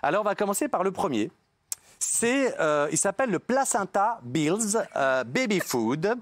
Alors, on va commencer par le premier. Il s'appelle le Placenta Bills Baby Food.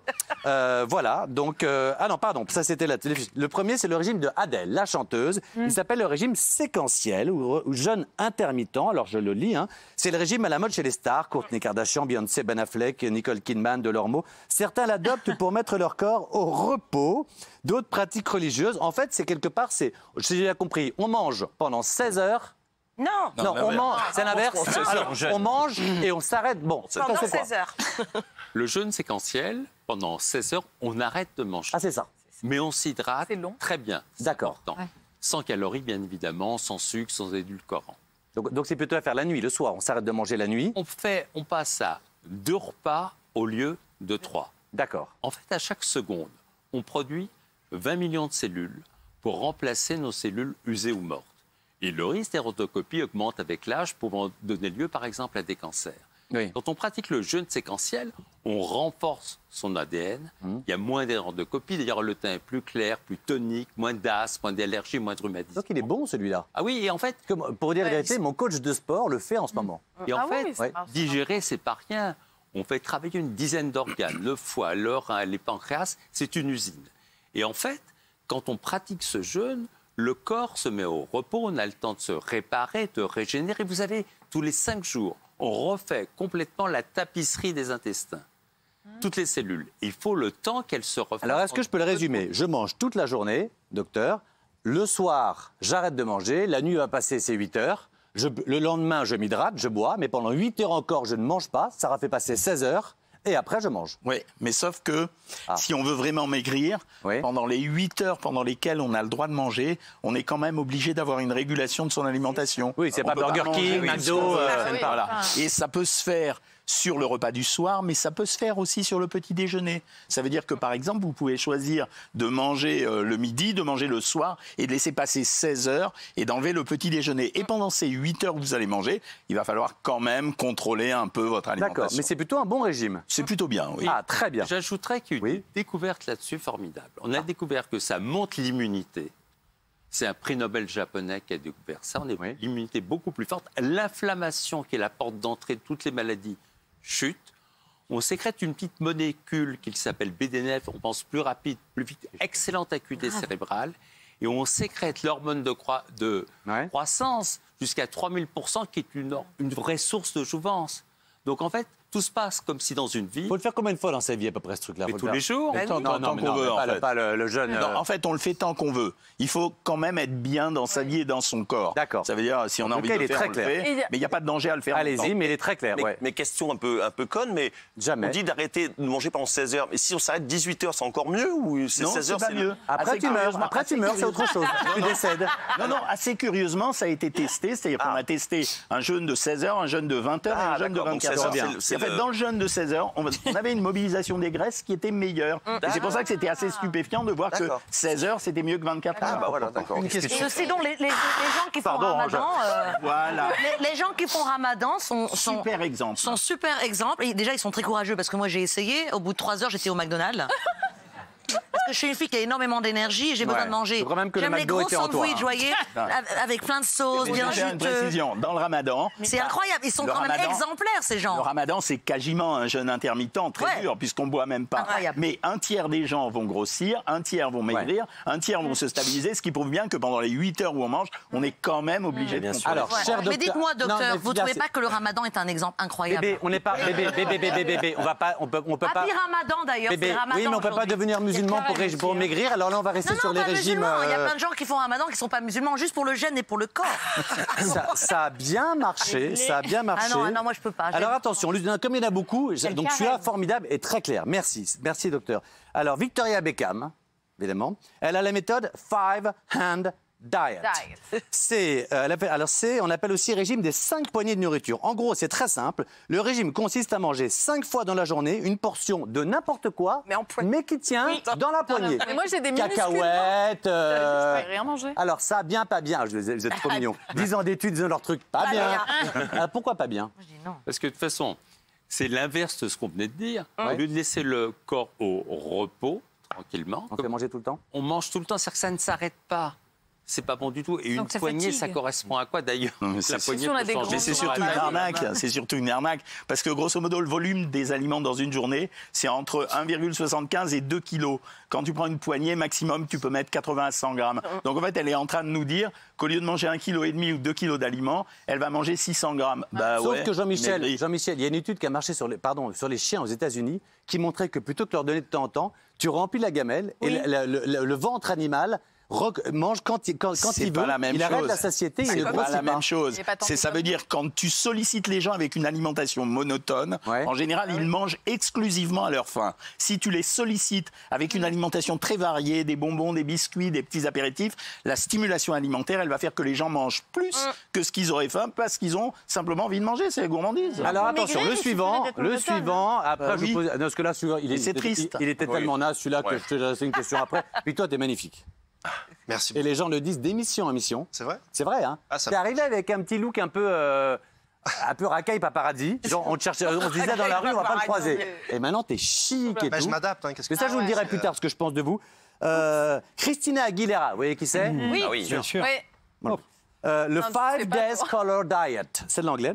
Voilà, donc... ah non, pardon, ça c'était le premier, c'est le régime de Adèle, la chanteuse. Il s'appelle le régime séquentiel ou jeûne intermittent. Alors, je le lis, hein. C'est le régime à la mode chez les stars, Kourtney Kardashian, Beyoncé, Ben Affleck, Nicole Kidman, Delormeau. Certains l'adoptent pour mettre leur corps au repos. D'autres pratiques religieuses. En fait, c'est quelque part, j'ai bien compris, on mange pendant 16 heures. Non, on mange, c'est l'inverse. Alors, on mange et on s'arrête. Bon, pendant 16 heures. Le jeûne séquentiel, pendant 16 heures, on arrête de manger. Ah, c'est ça. Mais on s'hydrate très bien. D'accord. Ouais. Sans calories, bien évidemment, sans sucre, sans édulcorants. Donc c'est plutôt à faire la nuit, le soir. On s'arrête de manger la nuit. On passe à 2 repas au lieu de 3. D'accord. En fait, à chaque seconde, on produit 20 millions de cellules pour remplacer nos cellules usées ou mortes. Et le risque d'hérétocopie augmente avec l'âge, pouvant donner lieu, par exemple, à des cancers. Oui. Quand on pratique le jeûne séquentiel, on renforce son ADN. Il y a moins d'hérétocopie. D'ailleurs, le teint est plus clair, plus tonique, moins d'asthme, moins d'allergie, moins de rhumatisme. Donc il est bon, celui-là. Ah oui, et en fait... Pour dire la vérité, mon coach de sport le fait en ce moment. Et en fait, digérer, c'est pas rien. On fait travailler une dizaine d'organes. Le foie, le rein, les pancréas, c'est une usine. Et en fait, quand on pratique ce jeûne, le corps se met au repos, on a le temps de se réparer, de régénérer. Vous avez, tous les 5 jours, on refait complètement la tapisserie des intestins. Toutes les cellules. Il faut le temps qu'elles se refassent. Alors, est-ce que je peux le résumer? Je mange toute la journée, docteur. Le soir, j'arrête de manger. La nuit va passer, c'est 8 heures. Le lendemain, je m'hydrate, je bois. Mais pendant 8 heures encore, je ne mange pas. Ça va fait passer 16 heures. Et après, je mange. Oui, mais sauf que si on veut vraiment maigrir, pendant les 8 heures pendant lesquelles on a le droit de manger, on est quand même obligé d'avoir une régulation de son alimentation. Oui, c'est pas Burger King, McDo. Voilà. Et ça peut se faire sur le repas du soir, mais ça peut se faire aussi sur le petit déjeuner. Ça veut dire que, par exemple, vous pouvez choisir de manger le midi, de manger le soir et de laisser passer 16 heures et d'enlever le petit déjeuner. Et pendant ces 8 heures que vous allez manger, il va falloir quand même contrôler un peu votre alimentation. D'accord, mais c'est plutôt un bon régime. C'est plutôt bien, oui. Ah, très bien. J'ajouterais qu'il y a eu une découverte là-dessus formidable. On a découvert que ça monte l'immunité. C'est un prix Nobel japonais qui a découvert ça. On a l'immunité beaucoup plus forte. L'inflammation, qui est la porte d'entrée de toutes les maladies, chute. On sécrète une petite molécule qui s'appelle BDNF. On pense plus rapide, plus vite. Excellente acuité cérébrale. Et on sécrète l'hormone de croissance jusqu'à 3000%, qui est une vraie source de jouvence. Donc, en fait, tout se passe comme si dans une vie... Il faut le faire combien de fois dans sa vie, à peu près, ce truc-là? Mais tous les jours. Tant qu'on veut, en fait. Pas le jeune... Non, en fait, on le fait tant qu'on veut. Il faut quand même être bien dans sa vie et dans son corps. D'accord. Ça veut dire, si on a envie de le faire, on le fait. Mais il n'y a pas de danger à le faire. Allez-y, mais il est très clair. Mais question un peu conne, mais jamais. On dit d'arrêter de manger pendant 16 heures. Mais si on s'arrête 18 heures, c'est encore mieux ou c'est 16 heures, c'est pas mieux. Après, tu meurs, c'est autre chose. Tu décèdes. Non, assez curieusement, ça a été testé. C'est-à-dire qu'on a testé un jeûne de 16 heures, un jeûne de 20 heures et un jeûne de 24 heures. En fait, dans le jeûne de 16 heures, on avait une mobilisation des graisses qui était meilleure. Et c'est pour ça que c'était assez stupéfiant de voir que 16 heures, c'était mieux que 24 heures. Ah bah voilà, d'accord. Ceci dont les gens qui font Ramadan, les gens qui font Ramadan sont super exemples. Sont super exemples. Et déjà, ils sont très courageux parce que moi, j'ai essayé. Au bout de 3 heures, j'étais au McDonald's. Parce que je suis une fille qui a énormément d'énergie et j'ai besoin de manger. J'aime les gros sandwichs, voyez, avec plein de sauces, bien juteux. Une précision, dans le Ramadan... C'est incroyable, ils sont quand même exemplaires, ces gens. Le Ramadan, c'est quasiment un jeûne intermittent très dur, puisqu'on ne boit même pas. Incroyable. Mais un tiers des gens vont grossir, un tiers vont maigrir, un tiers vont se stabiliser, ce qui prouve bien que pendant les 8 heures où on mange, on est quand même obligé de consommer. Alors, cher docteur... Mais dites-moi, docteur, vous ne trouvez pas que le Ramadan est un exemple incroyable? Bébé, on n'est pas... Bébé, on peut pas... Happy Ramadan, d'ailleurs, c'est Ramadan. Oui, mais on ne peut pas devenir musulman pour maigrir. Alors là, on va rester sur les régimes... Il y a plein de gens qui font Ramadan qui ne sont pas musulmans, juste pour le gène et pour le corps. Ça a bien marché, Ah non, moi je peux pas. Alors attention, comme il y en a beaucoup, donc celui-là formidable et très clair. Merci docteur. Alors Victoria Beckham, évidemment, elle a la méthode 5-hand diet. On appelle aussi régime des 5 poignées de nourriture. En gros, c'est très simple. Le régime consiste à manger 5 fois dans la journée une portion de n'importe quoi, mais qui tient dans la poignée. Mais moi, j'ai des cacahuètes. rien manger. Alors ça, bien, pas bien. Vous êtes trop mignons. 10 ans d'études, ils ont leur truc. Pas bien. Pourquoi pas bien? Parce que de toute façon, c'est l'inverse de ce qu'on venait de dire. Au lieu de laisser le corps au repos, tranquillement. On fait manger tout le temps? On mange tout le temps, c'est-à-dire que ça ne s'arrête pas. c'est pas bon du tout. Et une poignée, ça correspond à quoi d'ailleurs? La poignée peut changer. Mais c'est surtout une arnaque. C'est surtout une arnaque. Parce que grosso modo, le volume des aliments dans une journée, c'est entre 1,75 et 2 kilos. Quand tu prends une poignée, maximum, tu peux mettre 80 à 100 grammes. Donc en fait, elle est en train de nous dire qu'au lieu de manger 1,5 kg ou 2 kg d'aliments, elle va manger 600 grammes. Sauf que Jean-Michel, il y a une étude qui a marché sur les chiens aux États-Unis qui montrait que plutôt que leur donner de temps en temps, tu remplis la gamelle et le ventre animal mange quand il veut, il arrête la satiété, il ne grossit pas. C'est pas la même chose. Ça veut dire quand tu sollicites les gens avec une alimentation monotone, en général, ils mangent exclusivement à leur faim. Si tu les sollicites avec une alimentation très variée, des bonbons, des biscuits, des petits apéritifs, la stimulation alimentaire, elle va faire que les gens mangent plus que ce qu'ils auraient faim parce qu'ils ont simplement envie de manger. C'est la gourmandise. Alors attention, le suivant. Après, je pose... parce que là, c'est triste. Il était tellement naze, celui-là, que je te laisse une question après. Puis toi, t'es magnifique. Merci. Et les gens le disent d'émission en émission. C'est vrai? C'est vrai, hein. T'es arrivé avec un petit look un peu racaille paparazzi. Genre, on te cherchait, on se disait dans la rue, on va pas le croiser. Et maintenant, t'es chic et tout. Je m'adapte. Hein, mais ça, je vous le dirai plus tard, ce que je pense de vous. Christina Aguilera, vous voyez qui c'est? Oui, bien sûr. Oui. Le 5 Days Color Diet, c'est de l'anglais.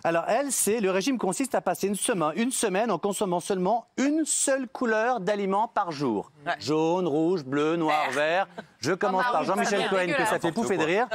Alors, le régime consiste à passer une semaine en consommant seulement une seule couleur d'aliments par jour. Ouais. Jaune, rouge, bleu, noir, vert. Je commence par Jean-Michel Cohen, que ça fait pouffer de rire.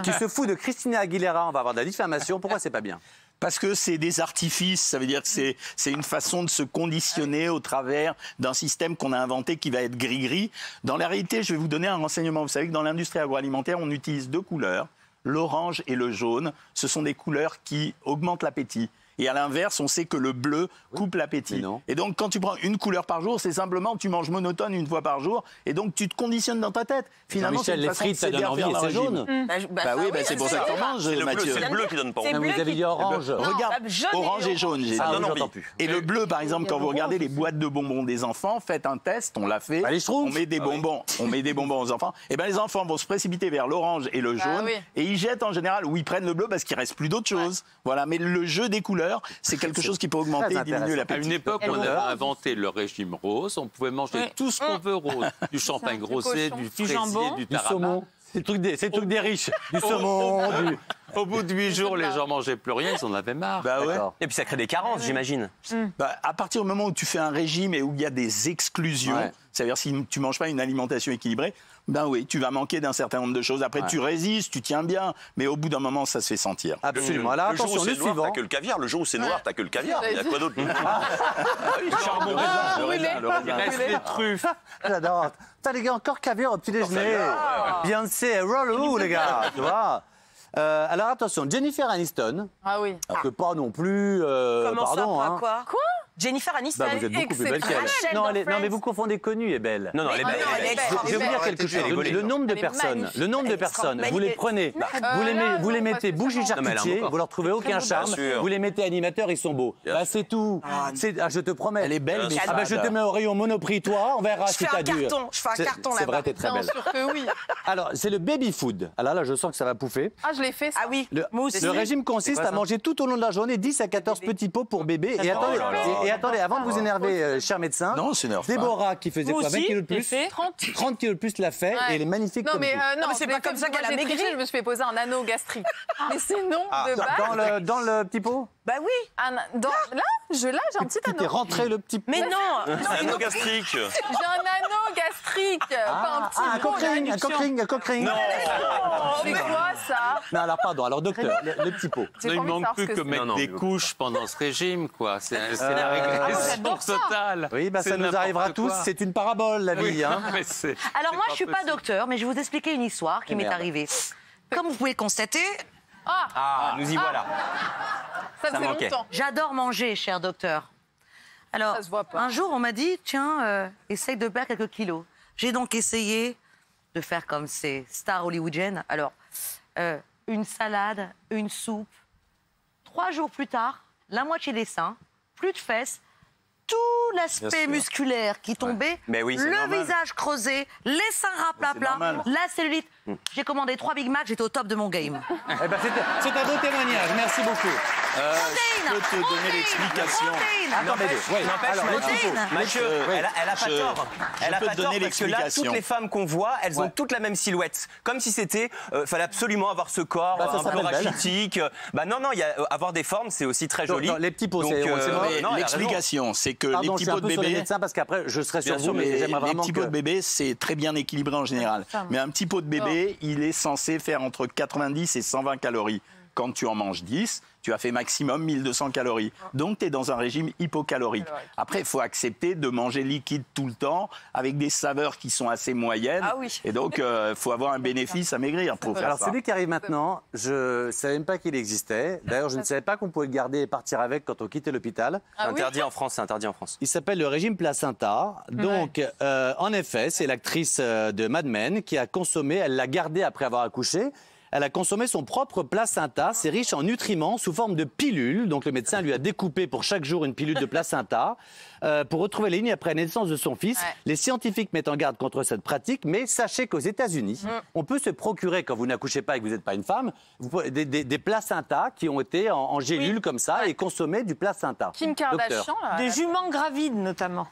Qui se fout de Christina Aguilera, on va avoir de la diffamation. Pourquoi c'est pas bien? Parce que c'est des artifices, ça veut dire que c'est une façon de se conditionner au travers d'un système qu'on a inventé qui va être gris-gris. Dans la réalité, je vais vous donner un renseignement. Vous savez que dans l'industrie agroalimentaire, on utilise 2 couleurs. L'orange et le jaune, ce sont des couleurs qui augmentent l'appétit. Et à l'inverse, on sait que le bleu coupe l'appétit. Et donc, quand tu prends une couleur par jour, c'est simplement tu manges monotone une fois par jour. Et donc, tu te conditionnes dans ta tête. Finalement, c'est les frites, ça donne envie, c'est jaune. C'est pour ça que tu manges, Mathieu. C'est le bleu qui donne pas envie. Vous avez dit orange. Regarde, orange et jaune. J'entends plus. Et le bleu, par exemple, quand vous regardez les boîtes de bonbons des enfants, faites un test, on l'a fait. On met des bonbons aux enfants. Et bien, les enfants vont se précipiter vers l'orange et le jaune. Et ils jettent en général, ou ils prennent le bleu parce qu'il reste plus d'autre chose. Voilà. Mais le jeu des couleurs, c'est quelque chose qui peut augmenter et diminuer l'appétit. À une époque, on a inventé le régime rose. On pouvait manger tout ce qu'on veut rose. Du champagne rosé, du fraisier, du tarama. C'est le truc des riches. Du saumon. Au bout de 8 jours, les gens mangeaient plus rien, ils en avaient marre. Et puis ça crée des carences, j'imagine. À partir du moment où tu fais un régime et où il y a des exclusions, c'est-à-dire si tu manges pas une alimentation équilibrée, tu vas manquer d'un certain nombre de choses. Après, tu résistes, tu tiens bien, mais au bout d'un moment, ça se fait sentir. Absolument. Alors, attention, le suivant. T'as que le caviar. Le jour où c'est noir, t'as que le caviar. Il y a quoi d'autre? Il reste les truffes. J'adore. Putain, les gars, encore caviar au petit déjeuner. Beyoncé, roll les gars, tu vois. Alors attention, Jennifer Aniston. Ah oui. Que pas non plus. Comment pardon, ça, quoi? Jennifer Aniston. Vous êtes beaucoup plus belle qu'elle. Non, mais vous confondez connue et belle. Non, elle est belle. Je vais vous dire quelque chose. Le nombre de personnes, vous les prenez, vous les mettez bougie charcutier, vous leur trouvez aucun charme, vous les mettez animateurs, ils sont beaux. C'est tout. Je te promets. Elle est belle, mais je te mets au rayon Monoprix, toi, on verra si t'as dur. Je fais un carton là-bas. C'est vrai, t'es très belle. Bien sûr que oui. Alors, c'est le baby food. Alors là, je sens que ça va pouffer. Ah, je l'ai fait, ça. Ah oui, moi aussi. Le régime consiste à manger tout au long de la journée 10 à 14 petits pots pour bébé. Et attendez, avant de vous énerver, cher médecin, Déborah, qui faisait quoi, 20 kilos de plus, 30 kilos de plus l'a fait, et elle est magnifique comme tout. Non, mais c'est pas comme ça qu'elle a maigri. Je me suis fait poser un anneau gastrique. Mais sinon, de base... Dans le petit pot? Bah oui. Là, j'ai un petit anneau. Tu t'es rentré le petit pot? Mais non. Un anneau gastrique. J'ai un anneau gastrique, pas un petit pot. Un coquering. Non. C'est quoi ça? Non, alors pardon, docteur, le petit pot. Il ne manque plus que mettre des couches pendant ce régime, quoi. C'est la régression totale. Oui, ça nous arrivera tous. C'est une parabole, la vie. Alors moi, je suis pas docteur, mais je vais vous expliquer une histoire qui m'est arrivée. Comme vous pouvez le constater... nous y voilà. Ça faisait longtemps. J'adore manger, cher docteur. Alors, un jour, on m'a dit, tiens, essaye de perdre quelques kilos. J'ai donc essayé de faire comme ces stars hollywoodiennes. Alors, une salade, une soupe. 3 jours plus tard, la moitié des seins, plus de fesses, tout l'aspect musculaire qui tombait, le visage creusé, les seins raplapla, la cellulite. J'ai commandé 3 Big Mac, j'étais au top de mon game. C'est un beau témoignage, merci beaucoup. Je peux te donner l'explication. Mathieu, elle a pas tort. Elle a pas tort parce que là, toutes les femmes qu'on voit, elles ont toutes la même silhouette. Comme si c'était, fallait absolument avoir ce corps un peu rachitique. Non, avoir des formes, c'est aussi très joli. Les petits pots, c'est l'explication, c'est que les petits pots de bébé. Parce qu'après, je serai sur vous, mais j'aimerais vraiment. Les petits pots de bébé, c'est très bien équilibré en général. Mais un petit pot de bébé, il est censé faire entre 90 et 120 calories. Quand tu en manges 10, tu as fait maximum 1200 calories. Donc, tu es dans un régime hypocalorique. Après, il faut accepter de manger liquide tout le temps avec des saveurs qui sont assez moyennes. Ah oui. Et donc, il faut avoir un bénéfice à maigrir pour faire ça. Alors, celui qui arrive maintenant, je ne savais même pas qu'il existait. D'ailleurs, je ne savais pas qu'on pouvait le garder et partir avec quand on quittait l'hôpital. C'est interdit en France, c'est interdit en France. Il s'appelle le régime placenta. Donc, en effet, c'est l'actrice de Mad Men qui a consommé, elle l'a gardé après avoir accouché. Elle a consommé son propre placenta. C'est riche en nutriments sous forme de pilules. Donc le médecin lui a découpé pour chaque jour une pilule de placenta pour retrouver les lignes après la naissance de son fils. Ouais. Les scientifiques mettent en garde contre cette pratique, mais sachez qu'aux États-Unis, on peut se procurer, quand vous n'accouchez pas et que vous n'êtes pas une femme, des placentas qui ont été en gélules comme ça et consommer du placenta. Kim Kardashian, des juments gravides notamment.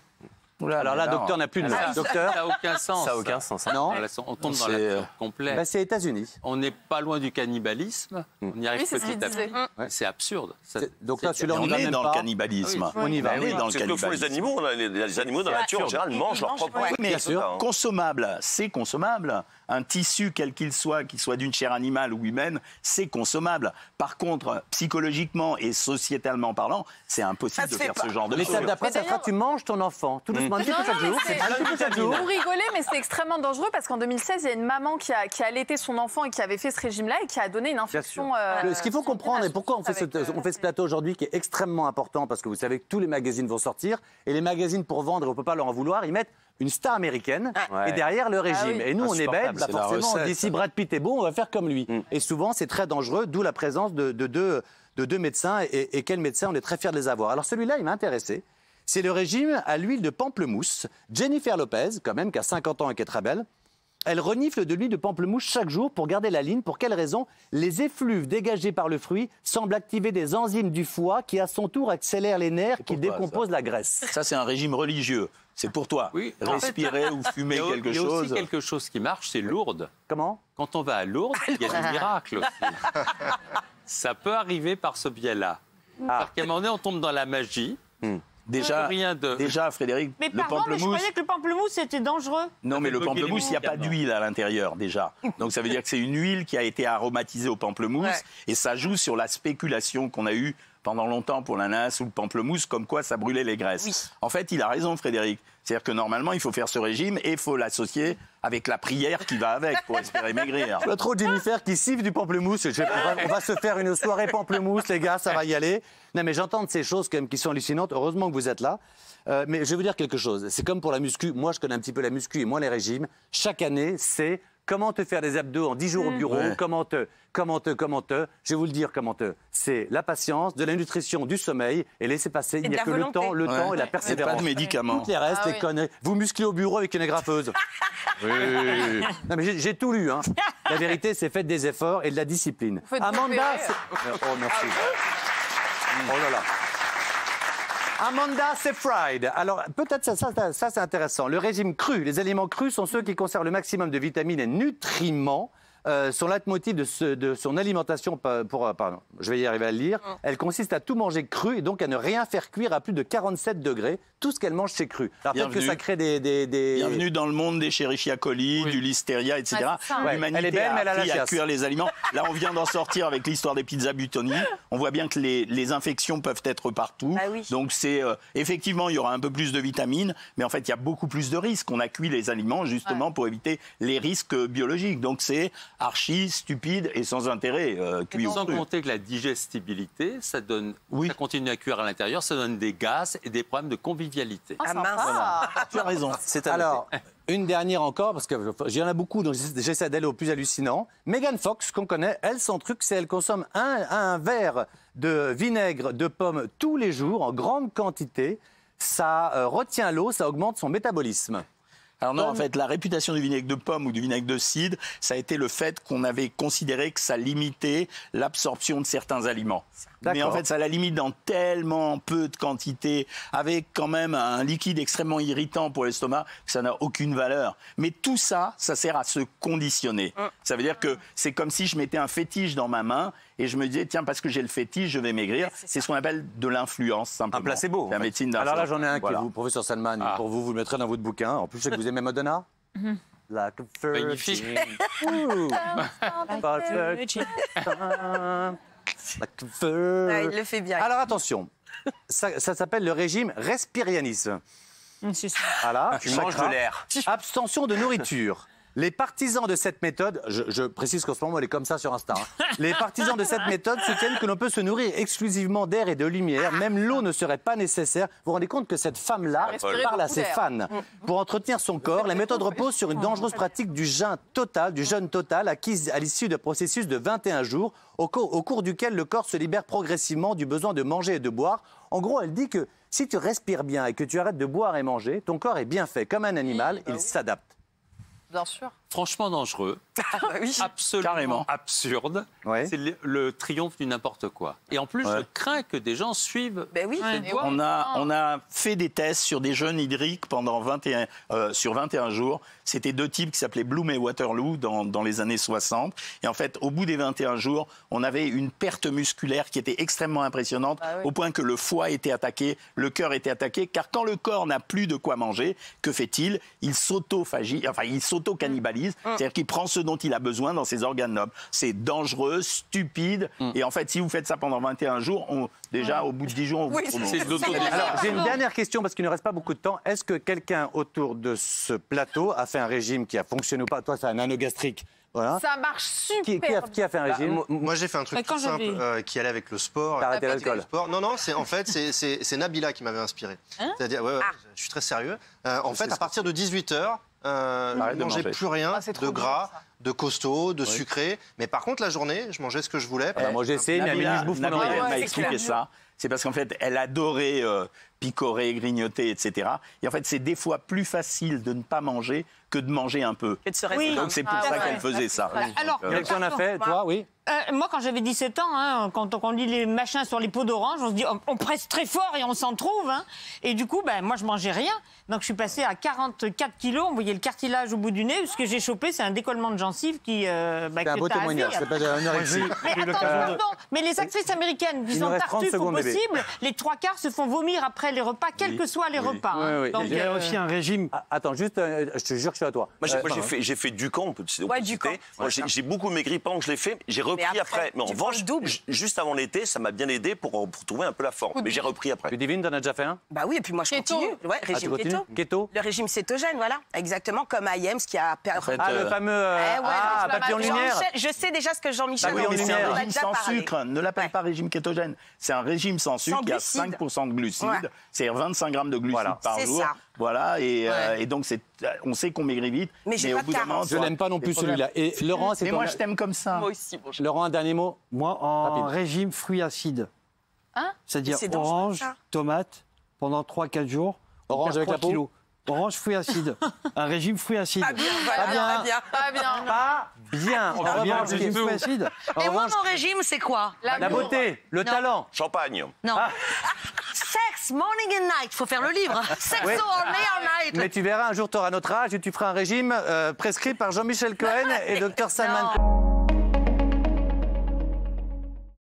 Oula, alors là, docteur n'a plus de nom. Docteur, ça n'a aucun sens. Ça n'a aucun sens. Non. On tombe dans l'absurde complet. Bah, c'est États-Unis. On n'est pas loin du cannibalisme. On y arrive petit à petit. C'est absurde. Donc là, on est dans le cannibalisme. On y va. On est dans le cannibalisme. C'est ce que font les animaux. Les animaux dans la nature, en général, mangent leur propre. Mais consommable, c'est consommable. Un tissu, quel qu'il soit d'une chair animale ou humaine, c'est consommable. Par contre, psychologiquement et sociétalement parlant, c'est impossible de faire ce genre de choses. Mais d'après ça, tu manges ton enfant tout doucement, un petit peu chaque jour. Vous rigolez, mais c'est extrêmement dangereux parce qu'en 2016, il y a une maman qui a allaité son enfant et qui avait fait ce régime-là et qui a donné une infection. Ce qu'il faut comprendre, et pourquoi on fait ce plateau aujourd'hui qui est extrêmement important, parce que vous savez que tous les magazines vont sortir, et les magazines, pour vendre, et on ne peut pas leur en vouloir, ils mettent une star américaine et derrière le régime. Et nous, on est bêtes, forcément, on dit si Brad Pitt est beau, on va faire comme lui. Et souvent, c'est très dangereux, d'où la présence de deux médecins. Et quels médecins, on est très fiers de les avoir. Alors celui-là, il m'a intéressé. C'est le régime à l'huile de pamplemousse. Jennifer Lopez, quand même, qui a 50 ans et qui est très belle, elle renifle de l'huile de pamplemousse chaque jour pour garder la ligne. Pour quelle raison? Les effluves dégagés par le fruit semblent activer des enzymes du foie qui, à son tour, accélèrent les nerfs qui décomposent la graisse. Ça, c'est un régime religieux. C'est pour toi. Oui. Respirer ou fumer quelque chose. Il y a aussi quelque chose qui marche, c'est Lourdes. Comment? Quand on va à Lourdes, il y a des miracles aussi. Ça peut arriver par ce biais-là. Parce qu'à un moment donné, on tombe dans la magie. Déjà, Frédéric, mais le pamplemousse... Mais je croyais que le pamplemousse, c'était dangereux. Non, mais le pamplemousse, il n'y a pas d'huile à l'intérieur, déjà. Donc, ça veut dire que c'est une huile qui a été aromatisée au pamplemousse. Ouais. Et ça joue sur la spéculation qu'on a eue pendant longtemps pour l'ananas ou le pamplemousse, comme quoi ça brûlait les graisses. Oui. En fait, il a raison, Frédéric. C'est-à-dire que normalement, il faut faire ce régime et il faut l'associer avec la prière qui va avec pour espérer maigrir. Pas trop Jennifer qui siffle du pamplemousse. On va se faire une soirée pamplemousse, les gars, ça va y aller. Non, mais j'entends de ces choses quand même qui sont hallucinantes. Heureusement que vous êtes là. Mais je vais vous dire quelque chose. C'est comme pour la muscu. Moi, je connais un petit peu la muscu et moi, les régimes. Chaque année, c'est comment te faire des abdos en 10 jours au bureau, comment te... Je vais vous le dire comment te... C'est la patience, de la nutrition, du sommeil et laisser passer. Il n'y a que le temps et la persévérance. Pas de médicaments. Toutes les restes, les conneries. Vous musclez au bureau avec une agrafeuse. Oui. Non, mais j'ai tout lu. Hein. La vérité, c'est faites des efforts et de la discipline. Amanda, oh, merci. Oh là là. Amanda Seyfried. Alors, peut-être ça c'est intéressant. Le régime cru. Les aliments crus sont ceux qui conservent le maximum de vitamines et nutriments. Son leitmotiv de son alimentation, pardon, je vais y arriver à le lire, elle consiste à tout manger cru et donc à ne rien faire cuire à plus de 47 degrés. Tout ce qu'elle mange, c'est cru. Alors peut-être que ça crée des... Bienvenue dans le monde des Escherichia coli, du listeria, etc. L'humanité a appris à cuire les aliments. Là, on vient d'en sortir avec l'histoire des pizzas Buitoni. On voit bien que les infections peuvent être partout. Donc, effectivement, il y aura un peu plus de vitamines, mais en fait, il y a beaucoup plus de risques. On a cuit les aliments justement pour éviter les risques biologiques. Donc, c'est archi, stupide et sans intérêt. Sans compter que la digestibilité, ça donne, ça continue à cuire à l'intérieur, ça donne des gaz et des problèmes de convivialité. Voilà. Tu as raison. Alors, une dernière encore, parce que j'y en a beaucoup, donc j'essaie d'aller au plus hallucinant. Megan Fox, qu'on connaît, elle, son truc, c'est qu'elle consomme un verre de vinaigre de pomme tous les jours, en grande quantité. Ça retient l'eau, ça augmente son métabolisme. Alors non, en fait, la réputation du vinaigre de pomme ou du vinaigre de cidre, ça a été le fait qu'on avait considéré que ça limitait l'absorption de certains aliments. Mais en fait, ça la limite dans tellement peu de quantité, avec quand même un liquide extrêmement irritant pour l'estomac, que ça n'a aucune valeur. Mais tout ça, ça sert à se conditionner. Ça veut dire que c'est comme si je mettais un fétiche dans ma main et je me disais, tiens, parce que j'ai le fétiche, je vais maigrir. C'est ce qu'on appelle de l'influence, simplement. Un placebo. La médecine d'influence. Alors là, j'en ai un qui vous, professeur Salman, pour vous, vous le mettrez dans votre bouquin. En plus, je sais que vous aimez Madonna. Like a Magnifique. Il le fait bien. Alors attention, ça s'appelle le régime respirianisme. Voilà, Tu manges de l'air. Abstention de nourriture. Les partisans de cette méthode, je précise qu'en ce moment elle est comme ça sur Insta, hein. Les partisans de cette méthode soutiennent que l'on peut se nourrir exclusivement d'air et de lumière, même l'eau ne serait pas nécessaire. Vous vous rendez compte que cette femme-là parle à ses fans. Pour entretenir son corps, la méthode repose sur une dangereuse pratique du jeûne total acquise à l'issue d'un processus de 21 jours, au cours duquel le corps se libère progressivement du besoin de manger et de boire. En gros, elle dit que si tu respires bien et que tu arrêtes de boire et manger, ton corps est bien fait. Comme un animal, il s'adapte. Bien sûr. Franchement dangereux, absolument Carrément. absurde. C'est le triomphe du n'importe quoi. Et en plus, je crains que des gens suivent. Ben oui. On a fait des tests sur des jeûnes hydriques pendant 21 jours. C'était 2 types qui s'appelaient Bloom et Waterloo dans les années 60. Et en fait, au bout des 21 jours, on avait une perte musculaire qui était extrêmement impressionnante, au point que le foie était attaqué, le cœur était attaqué. Car quand le corps n'a plus de quoi manger, que fait-il? Il s'auto-cannibalise. C'est-à-dire qu'il prend ce dont il a besoin dans ses organes nobles. C'est dangereux, stupide. Et en fait, si vous faites ça pendant 21 jours, déjà, au bout de 10 jours, on vous Alors, j'ai une dernière question parce qu'il ne reste pas beaucoup de temps. Est-ce que quelqu'un autour de ce plateau a fait un régime qui a fonctionné ou pas? Toi, c'est un anneau gastrique. Voilà. Ça marche super. Qui a fait un régime? Moi, j'ai fait un truc tout simple qui allait avec le sport. T'as arrêté l'alcool? Non, c'est Nabila qui m'avait inspiré. C'est-à-dire, je suis très sérieux. En fait, à partir de 18h, je ne mangeais plus rien de gras, de costaud, de sucré. Mais par contre, la journée, je mangeais ce que je voulais. Moi, j'ai essayé, mais Nabila m'a expliqué ça. C'est parce qu'en fait, elle adorait picorer, grignoter, etc. Et en fait, c'est des fois plus facile de ne pas manger que de manger un peu. Donc c'est pour ça qu'elle faisait ça. Alors, quelqu'un en a fait, toi, oui? Moi, quand j'avais 17 ans, hein, quand on lit les machins sur les peaux d'orange, on se dit on presse très fort et on s'en trouve. Hein. Et du coup, moi, je mangeais rien. Donc, je suis passée à 44 kilos. On voyait le cartilage au bout du nez. Ce que j'ai chopé, c'est un décollement de gencive qui. C'est un beau témoignage. C'est pas une anorexie. Mais les actrices américaines qui sont tartuffes au possible, les 3/4 se font vomir après les repas, quels que soient les repas. Donc, il y a aussi un régime. Attends, juste, je te jure que je suis à toi. Moi, j'ai fait Ducan. Moi, j'ai beaucoup maigri pendant que je l'ai fait. J'ai repris après. Mais en revanche, juste avant l'été, ça m'a bien aidé pour trouver un peu la forme. Mais j'ai repris après. Tu Divine, t'en as déjà fait un? Bah oui, et puis moi je continue. Ouais, régime keto. Le régime cétogène, voilà. Exactement comme Ayem, ce qui a perdu. Le fameux papillon lumière. Je sais déjà ce que Jean-Michel a dit. C'est un régime sans sucre. Ne l'appelle pas régime kétogène. C'est un régime sans sucre. Il y a 5% de glucides. C'est 25 grammes de glucides par jour. Voilà, et donc on sait qu'on maigrit vite. Mais au bout d'un moment, je n'aime pas non plus celui-là. Et Laurent, c'est. Mais moi, je t'aime comme ça. Moi aussi. Laurent, un dernier mot. Moi, en régime fruits acides. C'est-à-dire orange, tomate, pendant 3-4 jours. Orange avec la peau. Orange, fruits acides. Un régime fruits acides. Pas bien. Pas bien. Un régime fruits acides. Et moi, mon régime, c'est quoi? La beauté, le talent. Champagne. Non. Sex, morning and night. Faut faire le livre. Sex all day, all night. Mais tu verras, un jour, tu auras notre âge et tu feras un régime prescrit par Jean-Michel Cohen et Dr Salman.